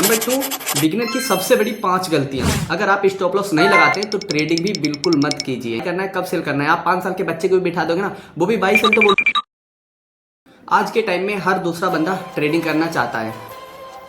Number 2, beginner की सबसे बड़ी 5 गलतियां। अगर आप स्टॉप लॉस नहीं लगाते तो ट्रेडिंग भी बिल्कुल मत कीजिए। करना है कब सेल करना है। आप 5 साल के बच्चे को भी बिठा दोगे ना, वो भी 22 साल तो आज के टाइम में हर दूसरा बंदा ट्रेडिंग करना चाहता है।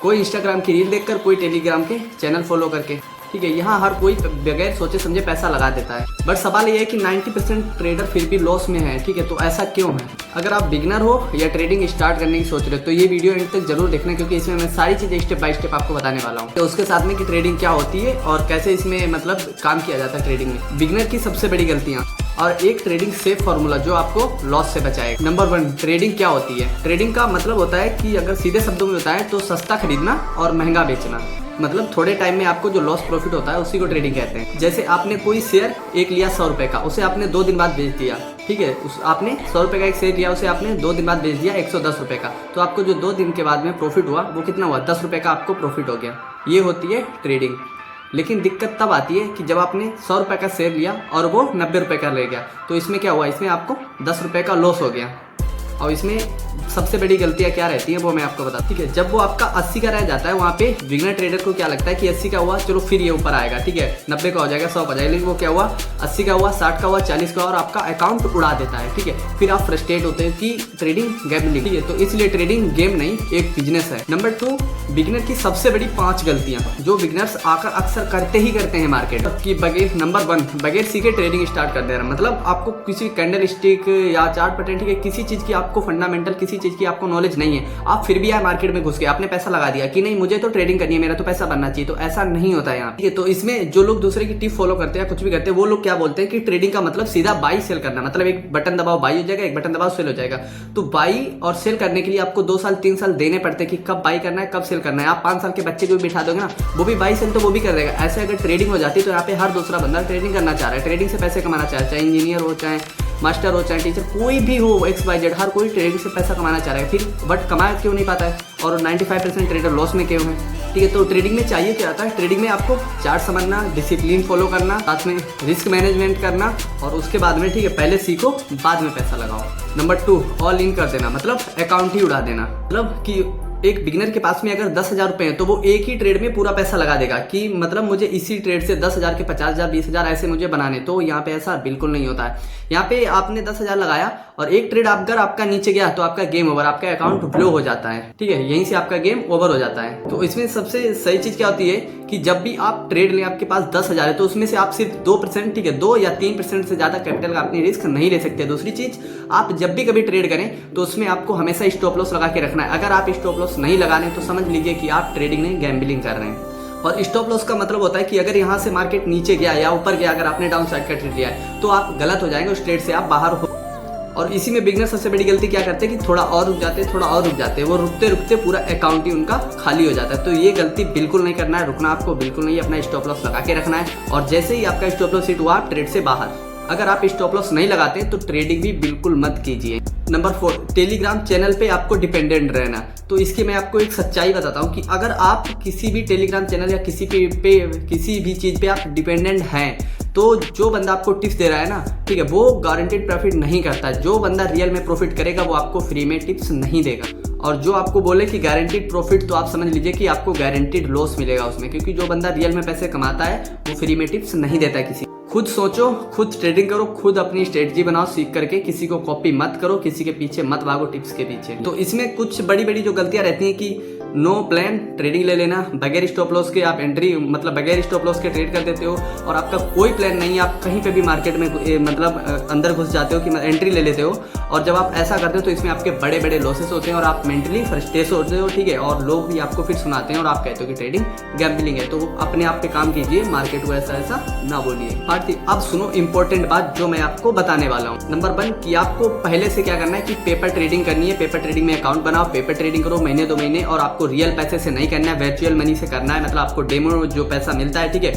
कोई इंस्टाग्राम की रील देखकर, कोई टेलीग्राम के चैनल फॉलो करके, ठीक है। यहाँ हर कोई बगैर सोचे समझे पैसा लगा देता है। बट सवाल ये है कि 90% ट्रेडर फिर भी लॉस में है, ठीक है। तो ऐसा क्यों है? अगर आप बिगिनर हो या ट्रेडिंग स्टार्ट करने की सोच रहे हो तो ये वीडियो एंड तक जरूर देखना, क्योंकि इसमें मैं सारी चीज़ें स्टेप बाय स्टेप आपको बताने वाला हूँ। तो उसके साथ में कि ट्रेडिंग क्या होती है और कैसे इसमें मतलब काम किया जाता है ट्रेडिंग में। बिगिनर की सबसे बड़ी गलतियाँ और एक ट्रेडिंग सेफ फॉर्मूला जो आपको लॉस से बचाएगा। नंबर 1, ट्रेडिंग क्या होती है? ट्रेडिंग का मतलब होता है कि अगर सीधे शब्दों में बताएं तो सस्ता खरीदना और महंगा बेचना। मतलब थोड़े टाइम में आपको जो लॉस प्रॉफिट होता है उसी को ट्रेडिंग कहते हैं। जैसे आपने कोई शेयर एक लिया 100 रुपये का, उसे आपने 2 दिन बाद बेच दिया, ठीक है। आपने 100 रुपये का एक शेयर लिया, उसे आपने 2 दिन बाद बेच दिया 110 रुपये का। तो आपको जो 2 दिन के बाद में प्रॉफिट हुआ वो कितना हुआ? 10 रुपये का आपको प्रॉफिट हो गया। ये होती है ट्रेडिंग। लेकिन दिक्कत तब आती है कि जब आपने 100 रुपये का शेयर लिया और वो 90 रुपये का ले गया, तो इसमें क्या हुआ? इसमें आपको 10 रुपये का लॉस हो गया। और इसमें सबसे बड़ी गलतियाँ क्या रहती हैं वो मैं आपको बता, ठीक है। जब वो आपका 80 का रह जाता है, वहाँ पे बिगिनर ट्रेडर को क्या लगता है कि 80 का हुआ, चलो फिर ये ऊपर आएगा, ठीक है, 90 का हो जाएगा, 100 का हो जाएगा। लेकिन वो क्या हुआ? 80 का हुआ, 60 का हुआ, 40 का, और आपका अकाउंट उड़ा देता है, ठीक है। फिर आप फ्रस्ट्रेट होते हैं कि ट्रेडिंग गैम्बलिंग, ठीक है। तो इसलिए ट्रेडिंग गेम नहीं, एक बिजनेस है। नंबर 2, बिगिनर की सबसे बड़ी 5 गलतियाँ जो बिगिनर्स आकर अक्सर करते हैं मार्केट की। बगैर नंबर 1, बगैर सीखे ट्रेडिंग स्टार्ट कर देना। मतलब आपको किसी कैंडल स्टिक या चार्ट पैटर्न, ठीक है, किसी चीज़ की आपको फंडामेंटल किसी चीज़ की आपको नॉलेज नहीं है, आप फिर भी यार मार्केट में घुस गए, आपने पैसा लगा दिया कि नहीं मुझे तो ट्रेडिंग करनी है, मेरा तो पैसा बनना चाहिए। तो ऐसा नहीं होता है यहाँ, ठीक है। तो इसमें जो लोग दूसरे की टिप फॉलो करते हैं या कुछ भी करते हैं, वो लोग क्या बोलते हैं कि ट्रेडिंग का मतलब सीधा बाई सेल करना। मतलब एक बटन दबाओ बाई हो जाएगा, एक बटन दबाओ सेल हो जाएगा। तो बाई और सेल करने के लिए आपको 2 साल 3 साल देने पड़ते हैं कि कब बाई करना है, कब सेल करना है। आप 5 साल के बच्चे को भी बिठा दोगे ना, वो भी बाई सेल तो वो भी कर देगा। ऐसे अगर ट्रेडिंग हो जाती है तो यहाँ पे हर दूसरा बंदा ट्रेडिंग करना चाह रहा है, ट्रेडिंग से पैसे कमाना चाह रहा है। चाहे इंजीनियर हो, चाहे मास्टर हो, चाहे टीचर, कोई भी हो, XYZ, हर कोई ट्रेडिंग से पैसा कमाना चाह रहा है। फिर बट कमा क्यों नहीं पाता है? और 95% ट्रेडर लॉस में क्यों है? ठीक है। तो ट्रेडिंग में चाहिए क्या आता है? ट्रेडिंग में आपको चार्ट समझना, डिसिप्लिन फॉलो करना, साथ में रिस्क मैनेजमेंट करना, और उसके बाद में, ठीक है, पहले सीखो बाद में पैसा लगाओ। नंबर 2, ऑल इन कर देना, मतलब अकाउंट ही उड़ा देना। मतलब कि एक बिगिनर के पास में अगर 10,000 रुपए हैं तो वो एक ही ट्रेड में पूरा पैसा लगा देगा कि मतलब मुझे इसी ट्रेड से 10,000 के 50,000 20,000 ऐसे मुझे बनाने। तो यहाँ पे ऐसा बिल्कुल नहीं होता है। यहाँ पे आपने 10,000 लगाया और एक ट्रेड अगर आपका नीचे गया तो आपका गेम ओवर, आपका अकाउंट ब्लो हो जाता है, ठीक है, यहीं से आपका गेम ओवर हो जाता है। तो इसमें सबसे सही चीज क्या होती है कि जब भी आप ट्रेड लें, आपके पास 10,000 है तो उसमें से आप सिर्फ 2%, ठीक है, 2 या 3% से ज्यादा कैपिटल का अपनी रिस्क नहीं ले सकते। दूसरी चीज, आप जब भी कभी ट्रेड करें तो उसमें आपको हमेशा स्टॉप लॉस लगा के रखना है। अगर आप स्टॉप लॉस नहीं लगा रहे तो समझ लीजिए कि आप ट्रेडिंग नहीं गैम्बलिंग कर रहे हैं। और स्टॉप लॉस का मतलब होता है कि अगर यहाँ से मार्केट नीचे गया या ऊपर गया, अगर आपने डाउन साइड का ट्रेड लिया है तो आप गलत हो जाएंगे, उस ट्रेड से आप बाहर हो। और इसी में बिगिनर सबसे बड़ी गलती क्या करते हैं कि थोड़ा और रुक जाते हैं, थोड़ा और रुक जाते हैं। वो रुकते रुकते पूरा अकाउंट ही उनका खाली हो जाता है। तो ये गलती बिल्कुल नहीं करना है, रुकना आपको बिल्कुल नहीं, अपना स्टॉप लॉस लगा के रखना है। और जैसे ही आपका स्टॉप लॉस हिट हुआ, आप ट्रेड से बाहर। अगर आप स्टॉप लॉस नहीं लगाते तो ट्रेडिंग भी बिल्कुल मत कीजिए। नंबर 4, टेलीग्राम चैनल पे आपको डिपेंडेंट रहना। तो इसकी मैं आपको एक सच्चाई बताता हूँ कि अगर आप किसी भी टेलीग्राम चैनल या किसी किसी भी चीज़ पे आप डिपेंडेंट हैं तो जो बंदा आपको टिप्स दे रहा है ना, ठीक है, वो गारंटेड प्रॉफिट नहीं करता। जो बंदा रियल में प्रॉफिट करेगा वो आपको फ्री में टिप्स नहीं देगा। और जो आपको बोले कि गारंटीड प्रॉफिट, तो आप समझ लीजिए कि आपको गारंटीड लॉस मिलेगा उसमें, क्योंकि जो बंदा रियल में पैसे कमाता है वो फ्री में टिप्स नहीं देता किसी। खुद सोचो, खुद ट्रेडिंग करो, खुद अपनी स्ट्रेटजी बनाओ सीख करके, किसी को कॉपी मत करो, किसी के पीछे मत भागो टिप्स के पीछे। तो इसमें कुछ बड़ी बड़ी जो गलतियां रहती हैं कि नो प्लान ट्रेडिंग ले लेना, बगैर स्टॉप लॉस के आप एंट्री, मतलब बगैर स्टॉप लॉस के ट्रेड कर देते हो, और आपका कोई प्लान नहीं है, आप कहीं पे भी मार्केट में मतलब अंदर घुस जाते हो कि एंट्री ले लेते हो। और जब आप ऐसा करते हो तो इसमें आपके बड़े बड़े लॉसेस होते हैं और आप मेंटली फ्रस्ट्रेट होते हो, ठीक है। और लोग भी आपको फिर सुनाते हैं और आप कहते हो कि ट्रेडिंग गैम्बलिंग है। तो अपने आप पे काम कीजिए, मार्केट को ऐसा ऐसा ना बोलिए। पार्ट अब सुनो इंपॉर्टेंट बात जो मैं आपको बताने वाला हूँ। नंबर 1 कि आपको पहले से क्या करना है कि पेपर ट्रेडिंग करनी है। पेपर ट्रेडिंग में अकाउंट बनाओ, पेपर ट्रेडिंग करो महीने 2 महीने। और आपको रियल पैसे से नहीं करना है, वर्चुअल मनी से करना है। मतलब आपको डेमो जो पैसा मिलता है, ठीक है,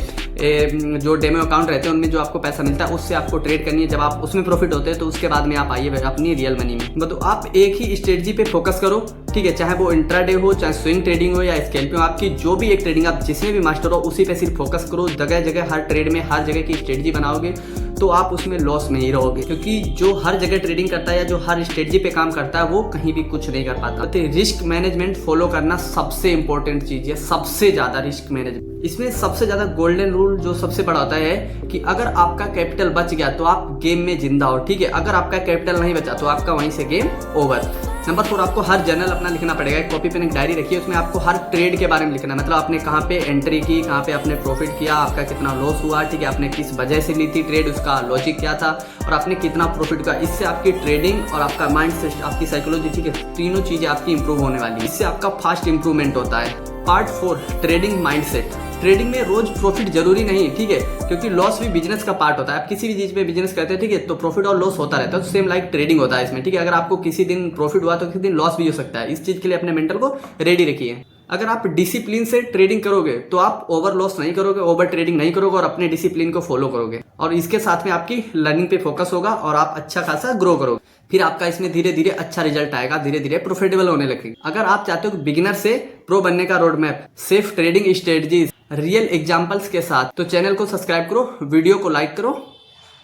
जो डेमो अकाउंट रहते हैं उनमें जो आपको पैसा मिलता है उससे आपको ट्रेड करनी है। जब आप उसमें प्रॉफिट होते हैं तो उसके बाद में आप आइए अपनी रियल मनी में। मतलब आप एक ही स्ट्रेटजी पे फोकस करो, ठीक है, चाहे वो इंट्राडे हो, चाहे स्विंग ट्रेडिंग हो या स्कैल्पिंग हो, आपकी जो भी एक ट्रेडिंग आप जिसमें भी मास्टर हो उसी पे सिर्फ फोकस करो। जगह जगह हर ट्रेड में हर जगह की स्ट्रेटजी बनाओगे तो आप उसमें लॉस में ही रहोगे, क्योंकि जो हर जगह ट्रेडिंग करता है या जो हर स्ट्रेटजी पे काम करता है वो कहीं भी कुछ नहीं कर पाता। तो रिस्क मैनेजमेंट फॉलो करना सबसे इंपॉर्टेंट चीज है, सबसे ज्यादा रिस्क मैनेजमेंट। इसमें सबसे ज्यादा गोल्डन रूल जो सबसे बड़ा होता है कि अगर आपका कैपिटल बच गया तो आप गेम में जिंदा हो, ठीक है। अगर आपका कैपिटल नहीं बचा तो आपका वहीं से गेम ओवर। नंबर 4, आपको हर जर्नल अपना लिखना पड़ेगा। एक कॉपी पेन एक डायरी रखिए, उसमें आपको हर ट्रेड के बारे में लिखना है। मतलब आपने कहाँ पे एंट्री की, कहाँ पे आपने प्रॉफिट किया, आपका कितना लॉस हुआ, ठीक है, आपने किस वजह से ली थी ट्रेड, उसका लॉजिक क्या था और आपने कितना प्रॉफिट किया। इससे आपकी ट्रेडिंग और आपका माइंड सेट, आपकी साइकोलॉजी, ठीक है, तीनों चीजें आपकी इंप्रूव होने वाली है। इससे आपका फास्ट इंप्रूवमेंट होता है। Part 4, trading mindset. ट्रेडिंग में रोज प्रॉफिट जरूरी नहीं, ठीक है, क्योंकि लॉस भी बिजनेस का पार्ट होता है। आप किसी भी चीज पे बिजनेस करते हैं, ठीक है, तो प्रॉफिट और लॉस होता रहता है। तो सेम लाइक ट्रेडिंग होता है इसमें, ठीक है। अगर आपको किसी दिन प्रॉफिट हुआ तो किसी दिन लॉस भी हो सकता है। इस चीज के लिए अपने मेंटल को रेडी रखिए। अगर आप डिसिप्लिन से ट्रेडिंग करोगे तो आप ओवर लॉस नहीं करोगे, ओवर ट्रेडिंग नहीं करोगे और अपने डिसिप्लिन को फॉलो करोगे, और इसके साथ में आपकी लर्निंग पे फोकस होगा और आप अच्छा खासा ग्रो करोगे। फिर आपका इसमें धीरे धीरे अच्छा रिजल्ट आएगा, धीरे धीरे प्रॉफिटेबल होने लगेगा। अगर आप चाहते हो कि बिगिनर से प्रो बनने का road map, safe trading strategies, real examples के साथ, तो चैनल को सब्सक्राइब करो, वीडियो को लाइक करो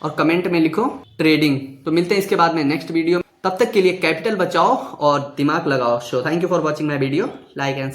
और कमेंट में लिखो ट्रेडिंग। तो मिलते हैं इसके बाद में नेक्स्ट वीडियो। तब तक के लिए कैपिटल बचाओ और दिमाग लगाओ। So thank you for watching my video, like and